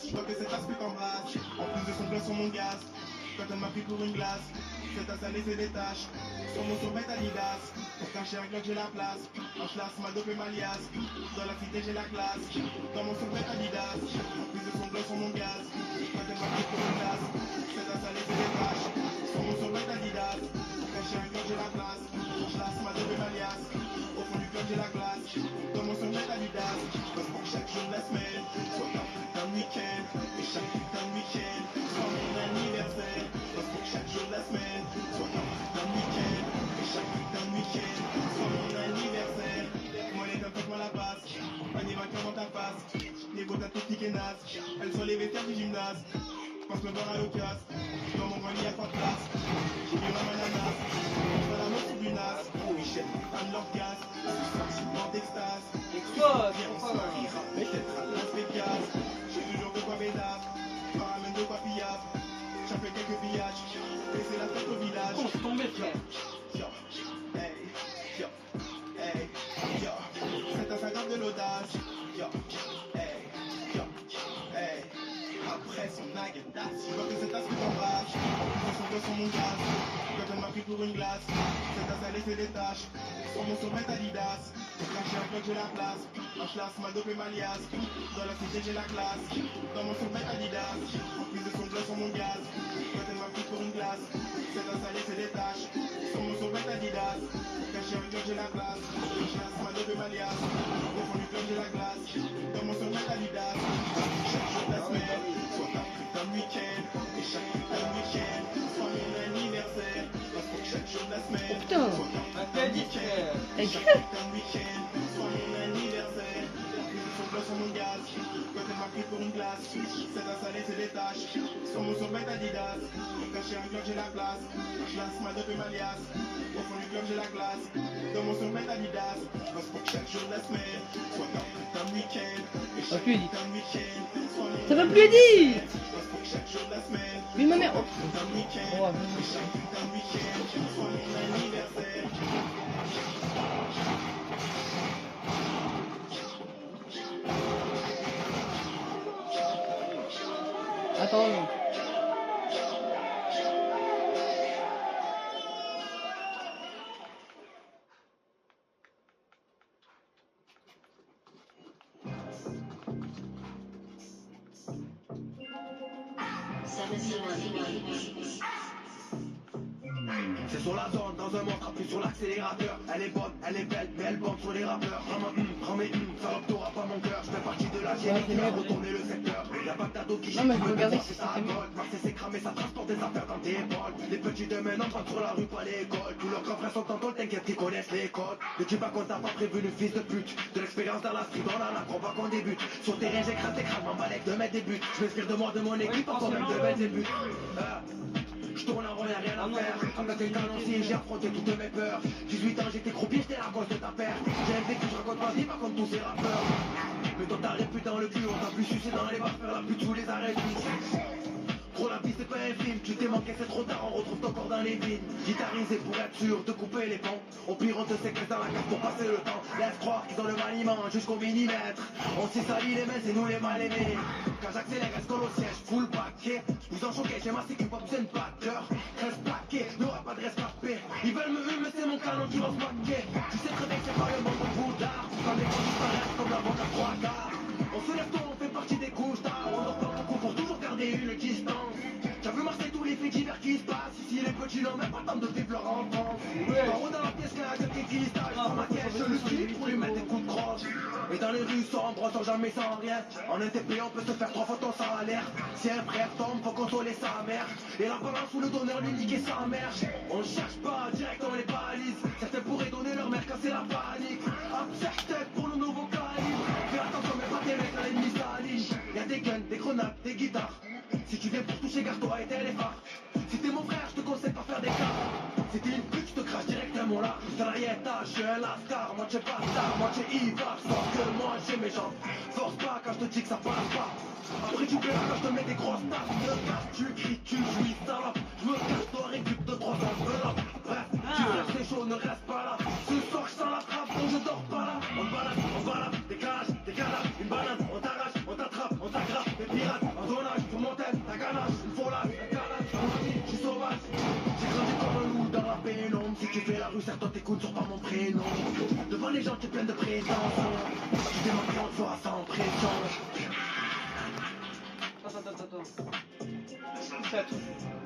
Je vois que cette aspect t'embrasse. En plus de son gloss sur mon gaz. Quand elle m'a pris pour une glace, cette installée ses détache. Sur mon survêt Adidas. Pour cacher un glock j'ai la place. En classe ma dope et ma liasse. Dans la cité j'ai la classe. Dans mon survêt Adidas. En plus de son gloss sur mon gaz. Quand elle m'a pris pour une glace, cette installée ses détache. Sur mon survêt Adidas. Pour cacher un glock j'ai la place. En classe ma dope et ma liasse. Au fond du club j'ai la classe. Dans mon survêt Adidas. Parce pour chaque jour de la semaine. Soit un putain de week-end. Et chaque putain de week-end soit mon anniversaire. Parce pour chaque jour de la semaine. Soit un putain de week-end. Et chaque putain de week-end soit mon anniversaire. Moi les dames faites-moi la passe. Panier vainqueur dans ta face. Négo ta technique est naze. Elles sont les vestiaires du gymnase. Pense me voir à l'occasion. Dans mon grenier à 3 places. J'ai mis ma ananas. Je vois la mort sur du nas. Oh Michel, un de l'orgasme. Mort d'extase. Viens on s'en peut-être à Las Vegas. J'ai toujours de quoi bédave. Je ramène de quoi pillave. J'en fais quelques pillages. Et c'est la fête au village. Oh, c'est tombé, frère. Yo, hey, yo, hey, yo. C'est un 50 de l'audace. Yo, hey, yo, hey. Après son agadas, je vois que cet as que t'embrasse. En son dos sur mon gaz. Quand elle m'a pris pour une glace. Cette installée ses détache. Sur mon survêt Adidas. Pour cacher un bloc j'ai la place. En classe ma dope et ma liasse. Dans la cité j'ai la classe. Dans mon survêt Adidas. En plus de son gloss sur mon gaz. Quand elle m'a pris pour une glace. Cette installée ses détache. Sur mon survêt Adidas. Pour cacher un bloc j'ai la classe. En classe ma dope et ma liasse. Au fond du club j'ai la glace. Dans mon survêt Adidas. Chaque jour de la semaine. Soit un putain de week-end. Et chaque putain de week-end soit mon anniversaire. Parce pour chaque jour de la semaine. Putain. Soit un putain de week-end. Et chaque putain de week-end soit mon anniversaire. Plus de son gloss sur mon gaz. Quand elle m'a pris pour une glace. Cette installée ses détache. Sur mon survêt Adidas. Pour cacher un glock j'ai la place. Je lasse ma dope et ma liasse. Au fond du club j'ai la classe. Dans mon survêt Adidas. Parce pour chaque jour de la semaine soit un putain de week-end. Et chaque putain de week-end soit mon Ça va plus dire. parce pour chaque jour de la semaine. Mais ma mère. Putain de week-end. Ouais. Et chaque putain de week-end soit mon anniversaire. Attends. C'est sur la zone, dans un monde, appuie sur l'accélérateur. Elle est bonne, elle est belle, mais elle bombe sur les rappeurs. Prends mes salope, t'auras pas mon cœur. Je fais partie de la génie qui va retourner le secteur. Y'a pas d'ado qui Non, mais je regardais que c'est c'était ça mieux. vole. Marseille c'est cramé, ça transporte des affaires dans tes épaules. Les petits de maintenant rentrent sur la rue, pas l'école. Tous leurs grands frères sont en tôle, t'inquiète qu'ils connaissent les codes. Ne dis pas qu'on t'a pas prévenu, fils de pute. De l'expérience dans la street, on en apprend pas qu'on débute. Sur le terrain, j'écrase tes crânes, m'en balèque de mettre des buts. Je m'inspire de moi, de mon équipe, encore même de mettre des buts. Je tourne en rond, y'a rien à faire. Avec un canon, si j'ai affronté toutes mes peurs. 18 ans, j'étais croupier, j'étais la cause de ta perte. J'ai un vécu, je raconte ma vie, pas comme tous ces rappeurs. Mais toi t'as réputé dans le cul, on t'a plus sucé dans les bars, faire la pute sous les arrêts. Trop la vie c'est pas un film, tu t'es manqué c'est trop tard, on retrouve ton corps dans les vignes. Guitarisé pour être sûr de couper les ponts. Au pire on te séquestre dans la cave pour passer le temps. Laisse croire qu'ils ont le maniement jusqu'au millimètre. On s'est sali les mains, c'est nous les mal aimés. Quand j'accélère, reste au siège, full paquet. Vous en choquez, j'ai ma sécu, pas besoin de batteur. Reste plaqué, n'aura pas de rescapé. Ils veulent me humer, mais c'est mon canon qui va se maquer. Tu sais très bien que c'est pas le bon boudard. Quand les gens disparaissent comme la banque à 3 quarts. On se lève tôt, on fait partie des couches tard. On dort pas beaucoup pour toujours garder une distance. T'as vu Marseille tous les faits divers qui se passent. Ici les petits n'ont même pas le temps de vivre leur enfance. En haut dans la pièce, qu'un gueule qui cristal. Dans ma caisse, je le suis pour lui mettre des coups de croche. Et dans les rues sombres, sans jamais sans rien. En NTP, on peut se faire 3 fois ton salaire. Si un frère tombe, faut consoler sa mère. Et la balance ou le donneur lui niquer sa mère. On cherche pas, direct on les balise. Certains pourraient donner leur mère quand c'est la panique. Certains pour le nouveau calibre. Fais attention, mais pas tes mecs à l'ennemi s'aligne. Y'a des guns, des grenades, des guitares. Si tu viens pour toucher, garde-toi et t'es les phares. Si t'es mon frère, je te conseille pas faire des cas. Si t'es une pute, je te crache directement là. Salariétat, je suis un lascar, moitié bâtard, moitié ivar. Sauf que moi j'ai mes jambes. Force pas quand je te dis que ça passe pas. Après tu verras quand je te mets des grosses tasses. Me casse, tu cries, tu jouis, salope. Je me casse, toi récup de 3 enveloppes. Bref, tu restes c'est chaud, ne reste pas là. Ce soir je sens la trappe, donc je dors pas là. On balade, des calages, des cadavres, une banane. On t'arrache, on t'attrape, on t'aggrappe. Des pirates, me font la je suis sauvage. J'ai grandi comme un loup dans la pénombre. Si tu fais la rue, serre-toi tes coudes sur pas mon prénom. Devant les gens, t'es plein de prétentions. Tu démarres quand tu feras sans pression. Attends. C'est à tout.